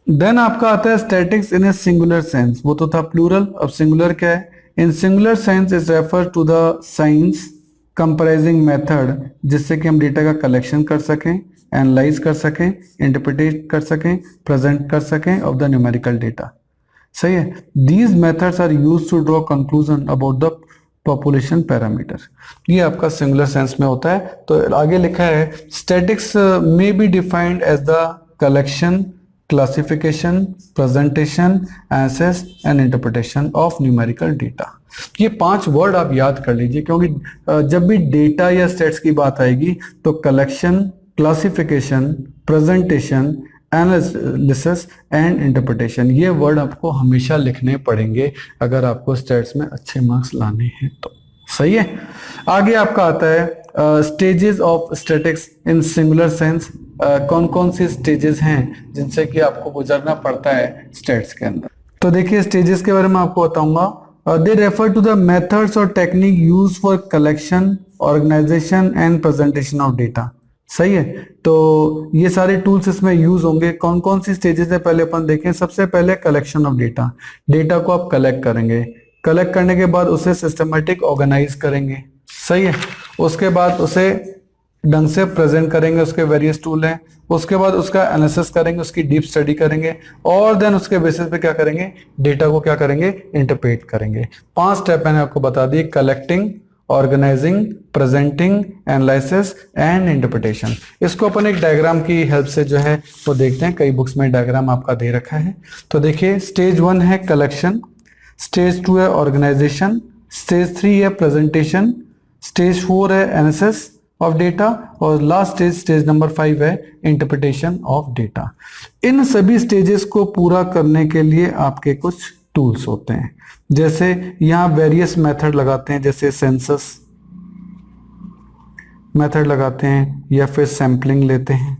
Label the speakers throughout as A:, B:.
A: Then आपका आता है statistics in a singular sense, वो तो था प्लूरल, अब सिंगुलर क्या है? In singular sense is refer to the science comprising method जिससे कि हम डेटा का कलेक्शन कर सकें, एनालाइज कर सकें, इंटरप्रिटेट कर सकें, प्रेजेंट कर सकें ऑफ द न्यूमेरिकल डेटा। सही है। These methods are use to draw conclusion about the population parameter. ये आपका सिंगुलर सेंस में होता है। तो आगे लिखा है statistics may be defined as the collection, classification, presentation, analysis and interpretation of numerical data. ये 5 वर्ड आप याद कर लीजिए, क्योंकि जब भी डेटा या स्टेट्स की बात आएगी तो collection, classification, presentation, analysis and interpretation, ये वर्ड आपको हमेशा लिखने पड़ेंगे अगर आपको स्टेट्स में अच्छे मार्क्स लाने हैं तो। सही है। आगे आपका आता है stages of statics in singular sense. कौन कौन सी स्टेजेस हैं जिनसे कि आपको गुजरना पड़ता है स्टेट्स के अंदर। तो देखिए स्टेजेस के बारे में आपको बताऊंगा। They refer to the methods और technique use for collection, organisation and presentation of data. सही है। तो ये सारे टूल्स इसमें यूज होंगे। कौन कौन सी स्टेजेस है पहले अपन देखें। सबसे पहले कलेक्शन ऑफ डेटा, डेटा को आप कलेक्ट करेंगे, कलेक्ट करने के बाद उसे सिस्टमेटिक ऑर्गेनाइज करेंगे। सही है। उसके बाद उसे ढंग से प्रेजेंट करेंगे, उसके वेरियस टूल हैं। उसके बाद उसका एनालिसिस करेंगे, उसकी डीप स्टडी करेंगे और देन उसके बेसिस पे क्या करेंगे, डेटा को क्या करेंगे, इंटरप्रेट करेंगे। 5 स्टेप मैंने आपको बता दिए, collecting, organising, presenting, analysis and interpretation. इसको अपन एक डायग्राम की हेल्प से जो है वो देखते हैं। कई बुक्स में डायग्राम आपका दे रखा है। तो देखिए स्टेज 1 है कलेक्शन, स्टेज 2 है ऑर्गेनाइजेशन, स्टेज 3 है प्रेजेंटेशन, स्टेज 4 है एनालिसिस ऑफ डेटा और लास्ट स्टेज, स्टेज नंबर 5 है इंटरप्रिटेशन ऑफ डेटा। इन सभी स्टेजेस को पूरा करने के लिए आपके कुछ टूल्स होते हैं। जैसे यहां वेरियस मेथड लगाते हैं, जैसे सेंसस मेथड लगाते हैं या फिर सैंपलिंग लेते हैं,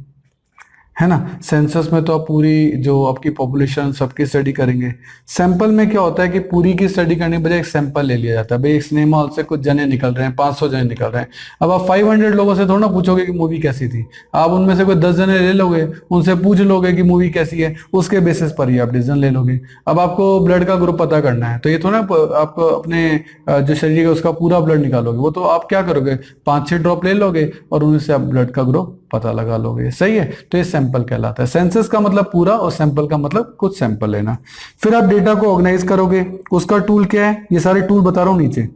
A: है ना। सेंसस में तो आप पूरी जो आपकी पॉपुलेशन सबकी स्टडी करेंगे। सैंपल में क्या होता है कि पूरी की स्टडी करने के बजाय एक सैंपल ले लिया जाता है। भाई एक सिनेमा हॉल से कुछ जने निकल रहे हैं, 500 जने निकल रहे हैं। अब आप 500 लोगों से थोड़ा ना पूछोगे कि मूवी कैसी थी। आप उनमें से कोई 10 जने ले लोगे, उनसे पूछ लोगे कि मूवी कैसी है, उसके बेसिस पर ही आप डिसीजन ले लोगे। अब आपको ब्लड का ग्रुप पता करना है तो ये थोड़ा आप अपने जो शरीर है उसका पूरा ब्लड निकालोगे। वो तो आप क्या करोगे, 5-6 ड्रॉप ले लोगे और उनमें से आप ब्लड का ग्रुप पता लगा लोगे। सही है। तो ये सैंपल कहलाता है। सेंसस का मतलब पूरा और सैंपल का मतलब कुछ सैंपल लेना। फिर आप डेटा को ऑर्गेनाइज करोगे। उसका टूल क्या है, ये सारे टूल बता रहा हूं नीचे।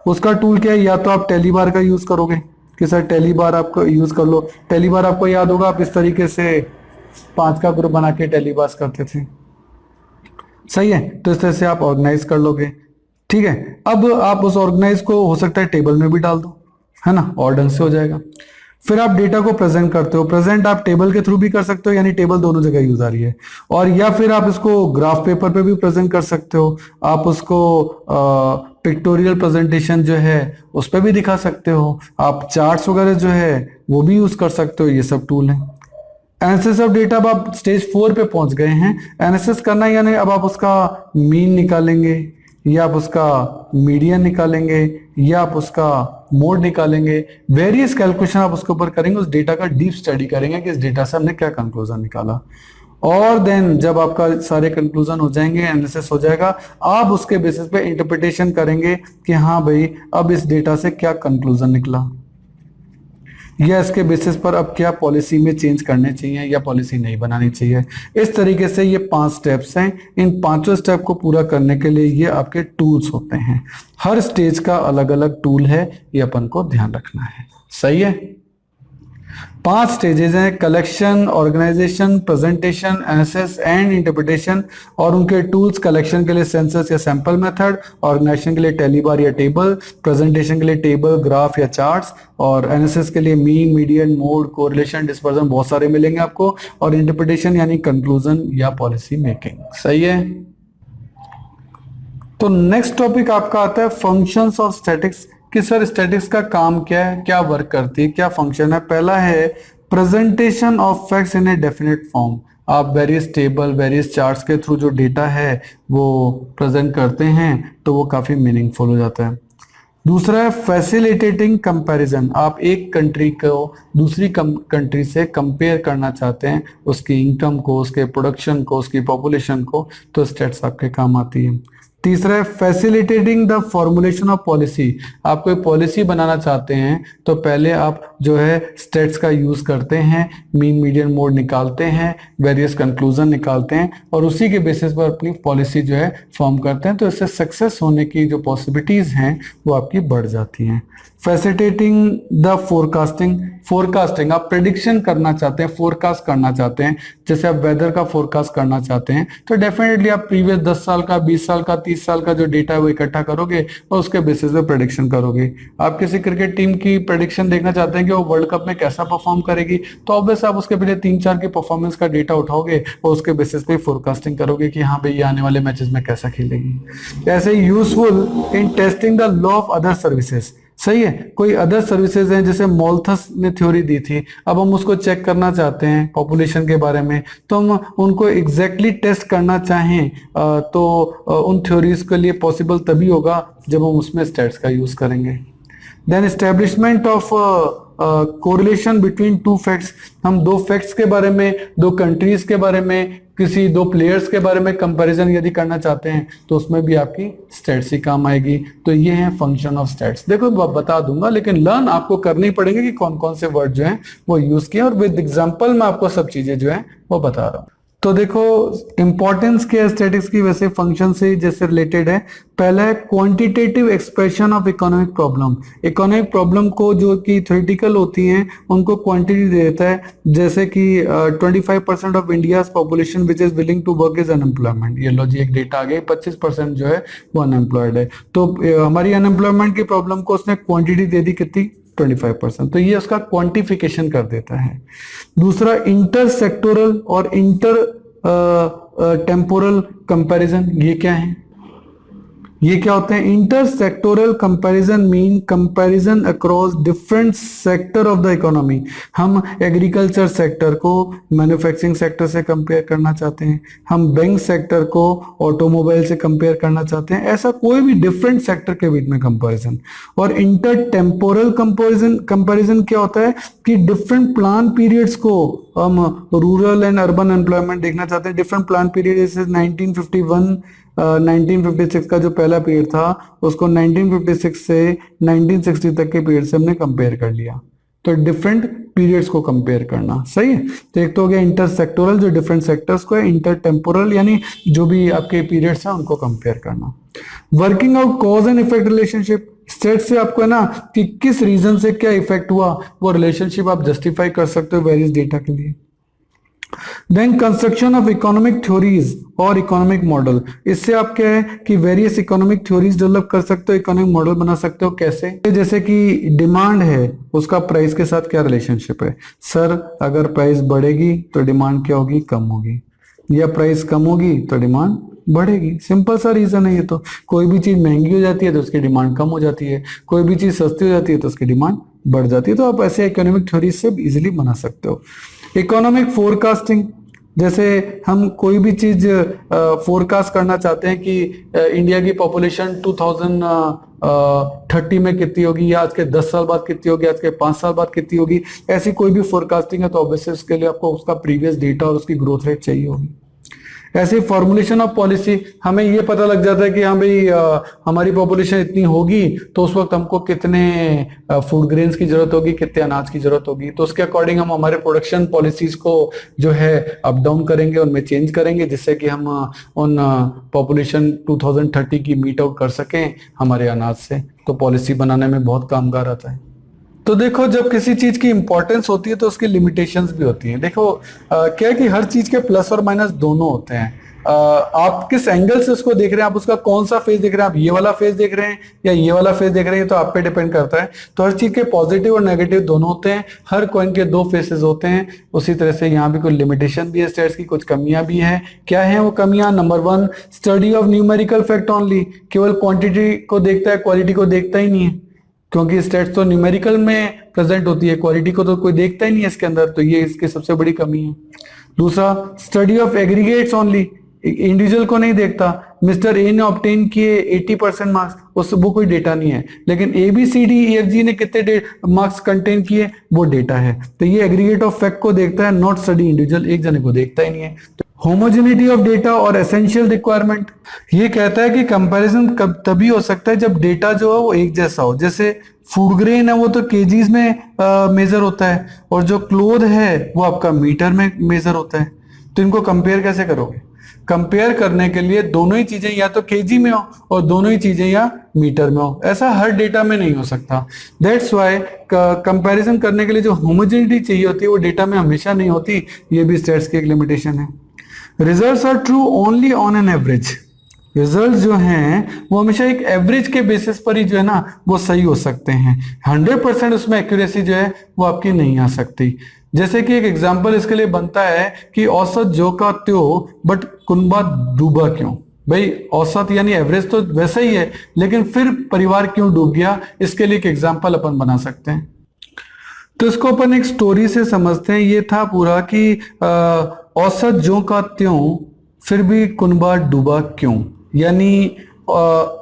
A: उसका टूल क्या है, या तो आप टेलीबार का यूज करोगे कि सर टेलीबार आपको यूज कर लो। टेलीबार आपको याद होगा, आप इस तरीके से 5 का ग्रुप बना के टेलीबास करते थे। सही है। तो इस तरह से आप ऑर्गेनाइज कर लोगे। ठीक है। अब आप उस ऑर्गेनाइज को हो सकता है टेबल में भी डाल दो, है ना, और ढंग से हो जाएगा। फिर आप डेटा को प्रेजेंट करते हो। प्रेजेंट आप टेबल के थ्रू भी कर सकते हो, यानी टेबल दोनों जगह यूज आ रही है। और या फिर आप इसको ग्राफ पेपर पे भी प्रेजेंट कर सकते हो। आप उसको पिक्टोरियल प्रेजेंटेशन जो है उस पर भी दिखा सकते हो। आप चार्ट्स वगैरह जो है वो भी यूज कर सकते हो। ये सब टूल हैं। एनालिसिस ऑफ डेटा, अब आप स्टेज 4 पे पहुंच गए हैं। एनालिसिस करना यानी अब आप उसका मीन निकालेंगे, या आप उसका मीडियन निकालेंगे, या आप उसका मोड निकालेंगे। वेरियस कैलकुलेशन आप उसके ऊपर करेंगे, उस डेटा का डीप स्टडी करेंगे कि इस डेटा से हमने क्या कंक्लूजन निकाला। और देन जब आपका सारे कंक्लूजन हो जाएंगे, एनालिसिस हो जाएगा, आप उसके बेसिस पे इंटरप्रिटेशन करेंगे कि हाँ भाई अब इस डेटा से क्या कंक्लूजन निकला, या इसके बेसिस पर अब क्या पॉलिसी में चेंज करने चाहिए या पॉलिसी नहीं बनानी चाहिए। इस तरीके से ये 5 स्टेप्स हैं। इन 5 स्टेप को पूरा करने के लिए ये आपके टूल्स होते हैं। हर स्टेज का अलग अलग टूल है, ये अपन को ध्यान रखना है। सही है। 5 स्टेजेस हैं, collection, organisation, presentation, analysis and interpretation. और उनके टूल्स, कलेक्शन के लिए सेंसस या सैंपल मेथड, ऑर्गेनाइजेशन के लिए टेलीबार या टेबल, प्रेजेंटेशन के लिए टेबल, ग्राफ या चार्ट्स, और एनालिसिस के लिए mean, median, mode, correlation, dispersion, बहुत सारे मिलेंगे आपको। और इंटरप्रिटेशन यानी कंक्लूजन या पॉलिसी मेकिंग। सही है। तो नेक्स्ट टॉपिक आपका आता है फंक्शंस ऑफ स्टैटिक्स, कि सर स्टैटिक्स का काम क्या है, क्या वर्क करती है, क्या फंक्शन है। पहला है presentation of facts in a definite form. आप वेरियस टेबल, वेरियस चार्ट्स के थ्रू जो डेटा है वो प्रेजेंट करते हैं तो वो काफी मीनिंगफुल हो जाता है। दूसरा है फैसिलिटेटिंग कंपैरिजन, आप एक कंट्री को दूसरी कंट्री से कंपेयर करना चाहते हैं, उसकी इनकम को, उसके प्रोडक्शन को, उसकी पॉपुलेशन को, तो स्टेट्स आपके काम आती है। तीसरा है facilitating the formulation of policy, आप कोई पॉलिसी बनाना चाहते हैं तो पहले आप जो है स्टेट्स का यूज करते हैं, मीन मीडियन मोड निकालते हैं, वेरियस कंक्लूजन निकालते हैं और उसी के बेसिस पर अपनी पॉलिसी जो है फॉर्म करते हैं, तो इससे सक्सेस होने की जो पॉसिबिलिटीज हैं वो आपकी बढ़ जाती हैं। फैसिलिटेटिंग द फोरकास्टिंग, फोरकास्टिंग आप प्रेडिक्शन करना चाहते हैं, फोरकास्ट करना चाहते हैं, जैसे आप वेदर का फोरकास्ट करना चाहते हैं तो डेफिनेटली आप प्रीवियस 10 साल का, 20 साल का, 30 साल का जो डेटा है वो इकट्ठा करोगे और उसके बेसिस पे प्रेडिक्शन करोगे। आप किसी क्रिकेट टीम की प्रेडिक्शन देखना चाहते हैं कि वो वर्ल्ड कप में कैसा परफॉर्म करेगी, तो ऑब्वियस आप उसके पहले 3-4 की परफॉर्मेंस का डेटा उठाओगे और उसके बेसिस पे फोरकास्टिंग करोगे कि हाँ भाई ये आने वाले मैचेस में कैसा खेलेगी। ऐसे useful in testing the law of other services, सही है, कोई अदर सर्विसेज हैं जैसे मोल्थस ने थ्योरी दी थी, अब हम उसको चेक करना चाहते हैं पॉपुलेशन के बारे में, तो हम उनको एग्जैक्टली टेस्ट करना चाहें तो उन थ्योरीज के लिए पॉसिबल तभी होगा जब हम उसमें स्टैट्स का यूज करेंगे। Then establishment of correlation between two facts, हम दो फैक्ट्स के बारे में, दो कंट्रीज के बारे में, किसी दो प्लेयर्स के बारे में कंपैरिजन यदि करना चाहते हैं तो उसमें भी आपकी स्टैट्स ही काम आएगी। तो ये है फंक्शन ऑफ स्टैट्स। देखो बता दूंगा लेकिन लर्न आपको करनी पड़ेगी कि कौन कौन से वर्ड जो हैं वो यूज किए और विद एग्जांपल मैं आपको सब चीजें जो है वो बता रहा हूँ। तो देखो इंपॉर्टेंस क्या स्टैटिक्स की, वैसे फंक्शन से जैसे रिलेटेड है। पहला है quantitative expression of economic problem, economic problem को जो कि थ्योरेटिकल होती हैं उनको क्वांटिटी दे देता है, जैसे कि 25% of India's population which is willing to work is unemployment, ये लो जी एक डेटा आ गया, 25% जो है वो अनएम्प्लॉयड है। तो हमारी अनएम्प्लॉयमेंट की प्रॉब्लम को उसने क्वांटिटी दे दी कितनी, 25%, तो ये उसका क्वांटिफिकेशन कर देता है। दूसरा इंटर सेक्टोरल और इंटर टेम्पोरल कंपैरिजन, ये क्या है, ये क्या होते हैं? Inter sectoral comparison mean comparison across different sector of the economy. हम एग्रीकल्चर सेक्टर को मैन्युफैक्चरिंग सेक्टर से कंपेयर करना चाहते हैं, हम बैंक सेक्टर को ऑटोमोबाइल से कंपेयर करना चाहते हैं, ऐसा कोई भी डिफरेंट सेक्टर के बीच में कंपैरिजन। और इंटर टेम्पोरल कंपैरिजन क्या होता है कि डिफरेंट प्लान पीरियड्स को हम रूरल एंड अर्बन एम्प्लॉयमेंट देखना चाहते हैं, डिफरेंट प्लान पीरियड, जैसे 1956 का जो पहला पीरियड था उसको 1956 से 1960 तक के पीरियड से हमने कंपेयर कर लिया। तो डिफरेंट पीरियड्स को कंपेयर करना, सही है। तो एक तो हो गया इंटर सेक्टोरल जो डिफरेंट सेक्टर्स को है, इंटर टेम्पोरल यानी जो भी आपके पीरियड्स हैं उनको कंपेयर करना। Working out cause and effect relationship, state से आपको है ना कि किस रीजन से क्या इफेक्ट हुआ वो रिलेशनशिप आप जस्टिफाई कर सकते हो वेरियस डेटा के लिए। Then construction of economic theories और इकोनॉमिक मॉडल, इससे आप क्या है कि वेरियस इकोनॉमिक थ्योरीज डेवलप कर सकते हो, इकोनॉमिक मॉडल बना सकते हो। कैसे? जैसे कि डिमांड है उसका प्राइस के साथ क्या रिलेशनशिप है, सर अगर प्राइस बढ़ेगी तो डिमांड क्या होगी, कम होगी, या प्राइस कम होगी तो डिमांड बढ़ेगी। सिंपल सा रीजन है ये तो। कोई भी चीज महंगी हो जाती है तो उसकी डिमांड कम हो जाती है, कोई भी चीज सस्ती हो जाती है तो उसकी डिमांड बढ़ जाती है। तो आप ऐसे इकोनॉमिक थ्योरी से इजिली बना सकते हो। इकोनॉमिक फोरकास्टिंग, जैसे हम कोई भी चीज फोरकास्ट करना चाहते हैं कि इंडिया की पॉपुलेशन 2030 में कितनी होगी, या आज के 10 साल बाद कितनी होगी, आज के 5 साल बाद कितनी होगी, ऐसी कोई भी फोरकास्टिंग है तो ऑब्वियसली उसके लिए आपको उसका प्रीवियस डेटा और उसकी ग्रोथ रेट चाहिए होगी। ऐसे फॉर्मुलेशन ऑफ पॉलिसी, हमें ये पता लग जाता है कि हाँ भाई हमारी पॉपुलेशन इतनी होगी तो उस वक्त हमको कितने फूड ग्रेन्स की जरूरत होगी, कितने अनाज की जरूरत होगी, तो उसके अकॉर्डिंग हम हमारे प्रोडक्शन पॉलिसीज को जो है अप डाउन करेंगे, उनमें चेंज करेंगे, जिससे कि हम उन पॉपुलेशन 2030 की मीट आउट कर सकें हमारे अनाज से। तो पॉलिसी बनाने में बहुत कामगार आता है। तो देखो जब किसी चीज की इंपॉर्टेंस होती है तो उसकी लिमिटेशंस भी होती हैं। देखो क्या है कि हर चीज के प्लस और माइनस दोनों होते हैं। आप किस एंगल से उसको देख रहे हैं, आप उसका कौन सा फेज देख रहे हैं, आप ये वाला फेज देख रहे हैं या ये वाला फेज देख रहे हैं, तो आप पे डिपेंड करता है। तो हर चीज के पॉजिटिव और नेगेटिव दोनों होते हैं, हर कॉइन के दो फेसेस होते हैं। उसी तरह से यहाँ भी कुछ लिमिटेशन भी है स्टेट्स की, कुछ कमियां भी हैं। क्या है वो कमियां? Number 1, study of numerical fact only, केवल क्वांटिटी को देखता है, क्वालिटी को देखता ही नहीं है, क्योंकि स्टेट्स तो न्यूमेरिकल में प्रेजेंट होती है, क्वालिटी को तो कोई देखता ही नहीं है इसके अंदर, तो ये इसकी सबसे बड़ी कमी है। दूसरा, study of aggregates only, individual को नहीं देखता। मिस्टर ए ने ऑब्टेन किए 80% मार्क्स, उस वो कोई डेटा नहीं है, लेकिन A B C D E F G ने कितने मार्क्स कंटेन किए वो डेटा है। तो ये एग्रीगेट ऑफ फैक्ट को देखता है, नॉट स्टडी इंडिविजुअल, एक जने को देखता ही नहीं है। होमोजेनिटी ऑफ डेटा और एसेंशियल रिक्वायरमेंट, ये कहता है कि कंपैरिजन कब तभी हो सकता है जब डेटा जो है वो एक जैसा हो। जैसे फूड ग्रेन है वो तो केजीज में मेजर होता है, और जो क्लोथ है वो आपका मीटर में मेजर होता है। तो इनको कंपेयर कैसे करोगे? कंपेयर करने के लिए दोनों ही चीजें या तो केजी में हो और दोनों ही चीजें या मीटर में हो, ऐसा हर डेटा में नहीं हो सकता। दैट्स वाई कंपैरिजन करने के लिए जो होमोजेनिटी चाहिए होती है वो डेटा में हमेशा नहीं होती। ये भी स्टैट्स की एक लिमिटेशन है। Results are true only on an average, result जो हैं वो हमेशा एक एवरेज के बेसिस पर ही जो है ना वो सही हो सकते हैं। 100% उसमें एक्यूरेसी जो है वो आपकी नहीं आ सकती। जैसे कि एक एग्जांपल इसके लिए बनता है कि औसत जो का त्यो बट कुनबा डूबा क्यों। भाई औसत यानी एवरेज तो वैसा ही है, लेकिन फिर परिवार क्यों डूब गया, इसके लिए एक एग्जांपल अपन बना सकते हैं। तो इसको अपन एक स्टोरी से समझते हैं। ये था पूरा कि औसत जो का त्यों फिर भी कुनबा डूबा क्यों। यानी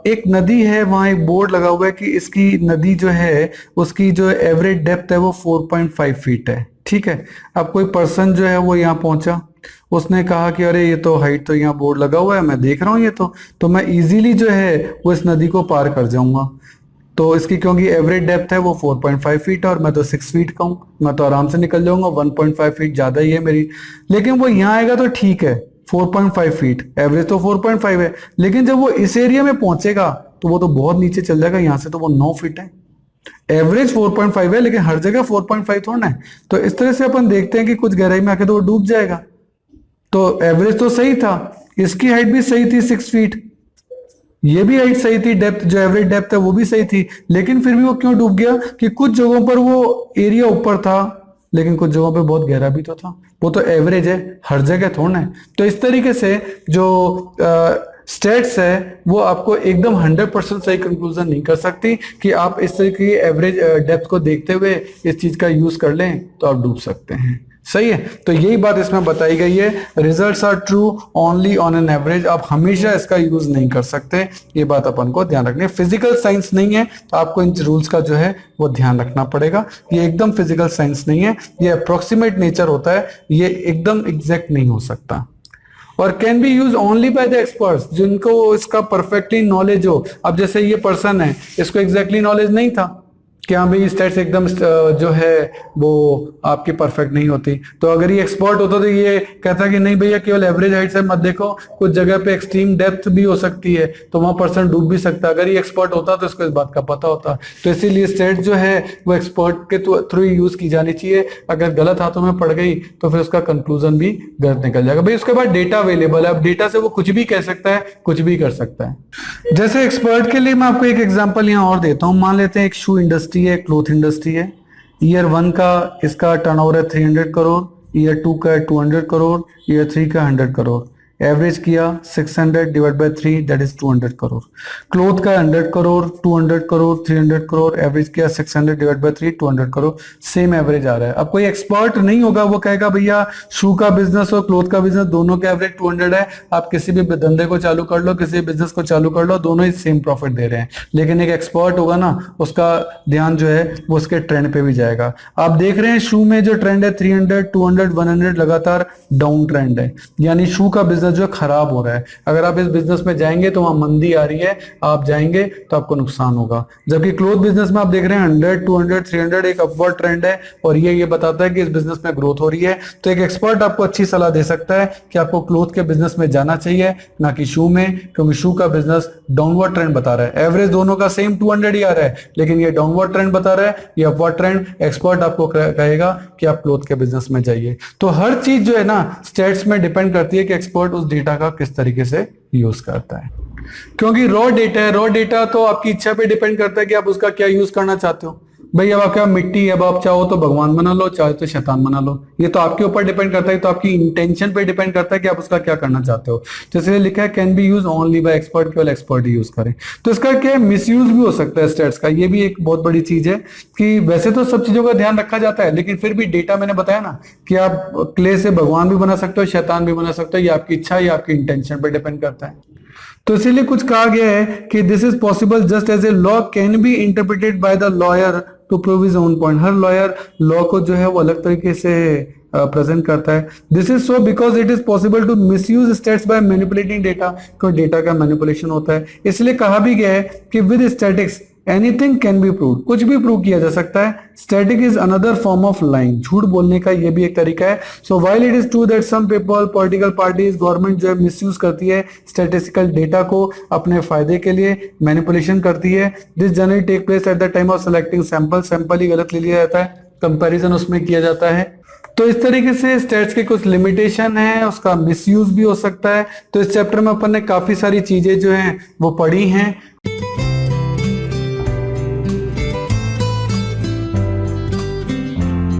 A: एक नदी है, वहां एक बोर्ड लगा हुआ है कि इसकी नदी जो है उसकी जो एवरेज डेप्थ है वो 4.5 फीट है। ठीक है, अब कोई पर्सन जो है वो यहाँ पहुंचा, उसने कहा कि अरे ये तो हाइट तो यहाँ बोर्ड लगा हुआ है, मैं देख रहा हूँ ये तो मैं इजीली जो है वो इस नदी को पार कर जाऊंगा। तो इसकी क्योंकि एवरेज डेप्थ है वो 4.5 फीट और मैं तो 6 फीट का हूँ, मैं तो आराम से निकल जाऊंगा, 1.5 फीट ज्यादा ही है मेरी। लेकिन वो यहाँ आएगा तो ठीक है 4.5 फीट, एवरेज तो 4.5 है, लेकिन जब वो इस एरिया में पहुंचेगा तो वो तो बहुत नीचे चल जाएगा, यहाँ से तो वो 9 फीट है। एवरेज 4.5 है लेकिन हर जगह 4.5 थोड़ा है। तो इस तरह से अपन देखते हैं कि कुछ गहराई में आके तो वो डूब जाएगा। तो एवरेज तो सही था, इसकी हाइट भी सही थी 6 फीट, ये भी हाइट सही थी, डेप्थ जो एवरेज डेप्थ है वो भी सही थी, लेकिन फिर भी वो क्यों डूब गया कि कुछ जगहों पर वो एरिया ऊपर था लेकिन कुछ जगहों पे बहुत गहरा भी तो था। वो तो एवरेज है, हर जगह थोड़ा है। तो इस तरीके से जो स्टेट्स है वो आपको एकदम 100% सही कंक्लूजन नहीं कर सकती कि आप इस तरीके की एवरेज डेप्थ को देखते हुए इस चीज का यूज कर लें तो आप डूब सकते हैं। सही है, तो यही बात इसमें बताई गई है, results are true only on an average. आप हमेशा इसका यूज नहीं कर सकते, ये बात अपन को ध्यान रखनी है। फिजिकल साइंस नहीं है तो आपको इन रूल्स का जो है वो ध्यान रखना पड़ेगा। ये एकदम फिजिकल साइंस नहीं है, ये अप्रोक्सीमेट नेचर होता है, ये एकदम एग्जैक्ट नहीं हो सकता। और can be use only by the experts, जिनको इसका परफेक्टली नॉलेज हो। अब जैसे ये पर्सन है, इसको एग्जैक्टली नॉलेज नहीं था कि हाँ भाई स्टैट्स एकदम जो है वो आपकी परफेक्ट नहीं होती, तो अगर ये एक्सपर्ट होता तो ये कहता कि नहीं भैया केवल एवरेज हाइट से मत देखो, कुछ जगह पे एक्सट्रीम डेप्थ भी हो सकती है तो वहां पर्सन डूब भी सकता है। अगर ये एक्सपर्ट होता तो इसको इस बात का पता होता। तो इसीलिए स्टैट्स जो है वो एक्सपर्ट के थ्रू यूज की जानी चाहिए। अगर गलत हाथों में पड़ गई तो फिर उसका कंक्लूजन भी गलत निकल जाएगा। भाई उसके बाद डेटा अवेलेबल है, अब डेटा से वो कुछ भी कह सकता है, कुछ भी कर सकता है। जैसे एक्सपर्ट के लिए मैं आपको एक एग्जांपल यहाँ और देता हूँ। मान लेते हैं एक शू इंडस्ट्री है, क्लोथ इंडस्ट्री है। ईयर 1 का इसका टर्नओवर है 300 करोड़, ईयर 2 का 200 करोड़, ईयर 3 का 100 करोड़। एवरेज किया 600 divide by 3 that is 200 crore. Cloth का 100 करोड़, 200 करोड़, 300 करोड़, एवरेज किया 600 divide by 3 200 crore. Same average आ रहा है। अब कोई एक्सपर्ट नहीं होगा, वो कहेगा भैया शू का बिजनेस और क्लोथ का बिजनेस दोनों का एवरेज 200 है, आप किसी भी धंधे को चालू कर लो, किसी बिजनेस को चालू कर लो, दोनों ही सेम प्रॉफिट दे रहे हैं। लेकिन एक एक्सपर्ट होगा ना, उसका ध्यान जो है वो उसके ट्रेंड पे भी जाएगा। आप देख रहे हैं शू में जो ट्रेंड है 300, 200, 100 लगातार डाउन ट्रेंड है, यानी शू का बिजनेस जो खराब हो रहा है। अगर आप इस बिजनेस में जाएंगे तो वहां मंदी आ रही है, आप जाएंगे तो आपको नुकसान होगा। जबकि क्लोथ बिजनेस में आप देख रहे हैं 100, 200, 300 एक अपवर्ड ट्रेंड है और ये बताता है कि इस बिजनेस में ग्रोथ हो रही है। तो एक एक्सपर्ट आपको अच्छी सलाह दे सकता है कि आपको क्लोथ के बिजनेस में जाना चाहिए, ना कि शू में, क्योंकि शू का बिजनेस डाउनवर्ड ट्रेंड बता रहा है। एवरेज दोनों का सेम 200 ही आ रहा है, लेकिन ये डाउनवर्ड ट्रेंड बता रहा है, ये अपवर्ड ट्रेंड। एक्सपर्ट आपको कहेगा कि आप क्लोथ के बिजनेस में जाइए। तो हर चीज जो है ना स्टेट्स में डिपेंड करती है कि एक्सपर्ट उस डेटा का किस तरीके से यूज करता है। क्योंकि रॉ डेटा है, रॉ डेटा तो आपकी इच्छा पे डिपेंड करता है कि आप उसका क्या यूज करना चाहते हो। भाई अब आपके पास मिट्टी है, अब आप चाहो तो भगवान बना लो, चाहे तो शैतान बना लो, ये तो आपके ऊपर डिपेंड करता है, तो आपकी इंटेंशन पे डिपेंड करता है कि आप उसका क्या करना चाहते हो। तो इसलिए लिखा है can be use only by expert, केवल एक्सपर्ट ही यूज करें। तो इसका क्या है, मिसयूज भी हो सकता है स्टेट्स का, ये भी एक बहुत बड़ी चीज है कि वैसे तो सब चीजों का ध्यान रखा जाता है, लेकिन फिर भी डेटा मैंने बताया ना कि आप क्ले से भगवान भी बना सकते हो, शैतान भी बना सकते हो, ये आपकी इच्छा या आपकी इंटेंशन पर डिपेंड करता है। तो इसीलिए कुछ कहा गया है कि this is possible just as a law can be interpreted by the lawyer to prove his own point. हर लॉयर लॉ को जो है वो अलग तरीके से प्रेजेंट करता है। This is so because it is possible to misuse stats by manipulating data, कोई डेटा का मैनिपुलेशन होता है। इसलिए कहा भी गया है कि with statistics anything can be prove, कुछ भी प्रूव किया जा सकता है। Statistic is another form of lying, झूठ बोलने का ये भी एक तरीका है। So while it is true that some people, political parties, government जो है मिसयूज करती है स्टैटिस्टिकल डेटा को अपने फायदे के लिए, मैनिपुलेशन करती है। This generally take place at the time of selecting sample, sample ही गलत ले लिया जाता है, कंपैरिजन उसमें किया जाता है। तो इस तरीके से स्टेट्स के कुछ लिमिटेशन है, उसका मिसयूज भी हो सकता है। तो इस चैप्टर में अपन ने काफी सारी चीजें जो हैं वो पढ़ी हैं।